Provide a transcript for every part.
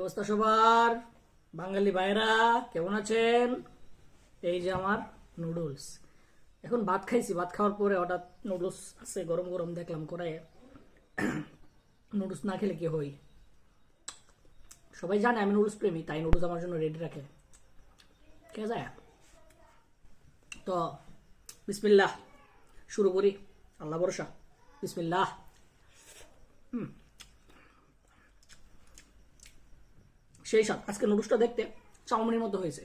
অবস্থা সবার? বাঙালি ভাইরা কেমন আছেন? এই যে আমার নুডলস। এখন ভাত খাইছি, ভাত খাওয়ার পরে হঠাৎ নুডলস আছে গরম গরম দেখলাম করে। নুডলস না খেলে কি হই? সবাই জানে আমি নুডলস প্রেমী, তাই নুডলস আমার জন্য রেডি রাখে। ঠিক আছে, তো বিসমিল্লাহ শুরু করি। আল্লাহ ভরসা, বিসমিল্লাহ। সেই সাথে আজকে নুডলসটা দেখতে চাউমিনের মতো হয়েছে।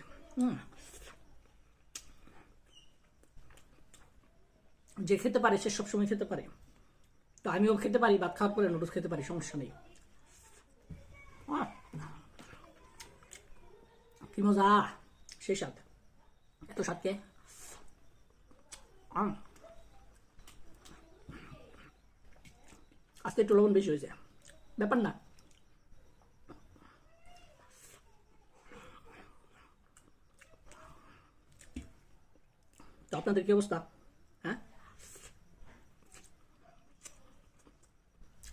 যে খেতে পারে সে সবসময় খেতে পারে, তো আমিও খেতে পারি, ভাত খাওয়ার পরে নুডলস খেতে পারি, সমস্যা নেই। কি মজা, সেই স্বাদ, এত স্বাদকে আজকে একটু লবণ বেশি হয়েছে, ব্যাপার না। তো আপনাদের কি অবস্থা? হ্যাঁ,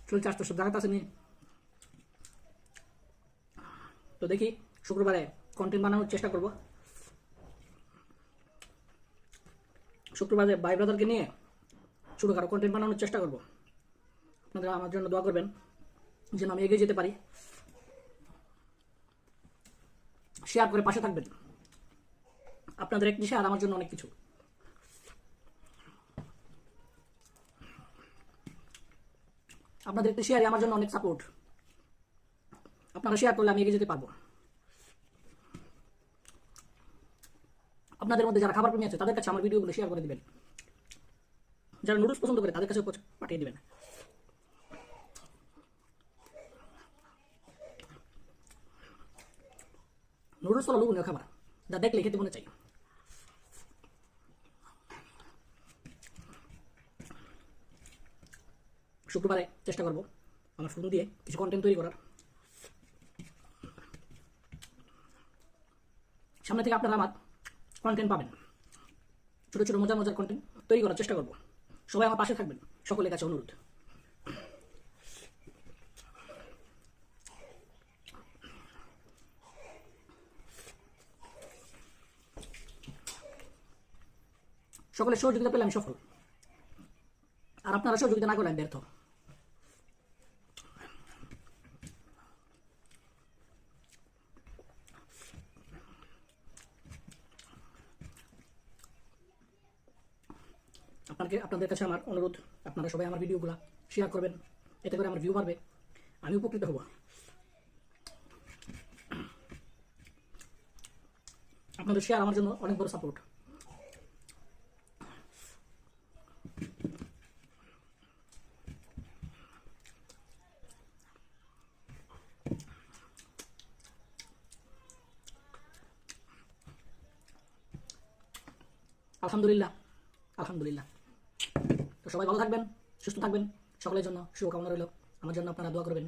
চলছে, আসতে সব জায়গাতে আসেনি। তো দেখি শুক্রবারে কন্টেন্ট বানানোর চেষ্টা করব। শুক্রবারে ভাই ব্রাদারকে নিয়ে ছোটোখাটো কন্টেন্ট বানানোর চেষ্টা করব। আপনারা আমার জন্য দোয়া করবেন যেন আমি এগিয়ে যেতে পারি। শেয়ার করে পাশে থাকবেন। আপনাদের একটি শেয়ার আমার জন্য অনেক কিছু। আপনাদের একটি শেয়ারই আমার জন্য অনেক সাপোর্ট। আপনারা শেয়ার করলে আমি এগিয়ে যেতে পারবো। আপনাদের মধ্যে যারা খাবার প্রেমী আছে তাদের কাছে আমার ভিডিওগুলো শেয়ার করে দিবেন। যারা নুডলস পছন্দ করে তাদের কাছে পাঠিয়ে দিবেন। নুডলস হলো লোভনীয় খাবার, যা দেখলে খেতে মনে চাই। শুক্রবারে চেষ্টা করবো আমার ফোন দিয়ে কিছু কন্টেন্ট তৈরি করার। সামনে থেকে আপনারা আমার কন্টেন্ট পাবেন, ছোটো ছোটো মজার মজার কন্টেন্ট তৈরি করার চেষ্টা করবো। সবাই আমার পাশে থাকবেন, সকলের কাছে অনুরোধ। সকলের সহযোগিতা পেলে আমি সফল, আর আপনারা সহযোগিতা না করলে আমি ব্যর্থ। আপনাদের কাছে আমার অনুরোধ, আপনারা সবাই আমার ভিডিওগুলো শেয়ার করবেন, এতে করে আমার ভিউ বাড়বে, আমি উপকৃত হব। আপনাদের শেয়ার আমার জন্য অনেক বড় সাপোর্ট। আলহামদুলিল্লাহ, আলহামদুলিল্লাহ। তো সবাই ভালো থাকবেন, সুস্থ থাকবেন, সকলের জন্য শুভকামনা রইল। আমার জন্য আপনারা দোয়া করবেন।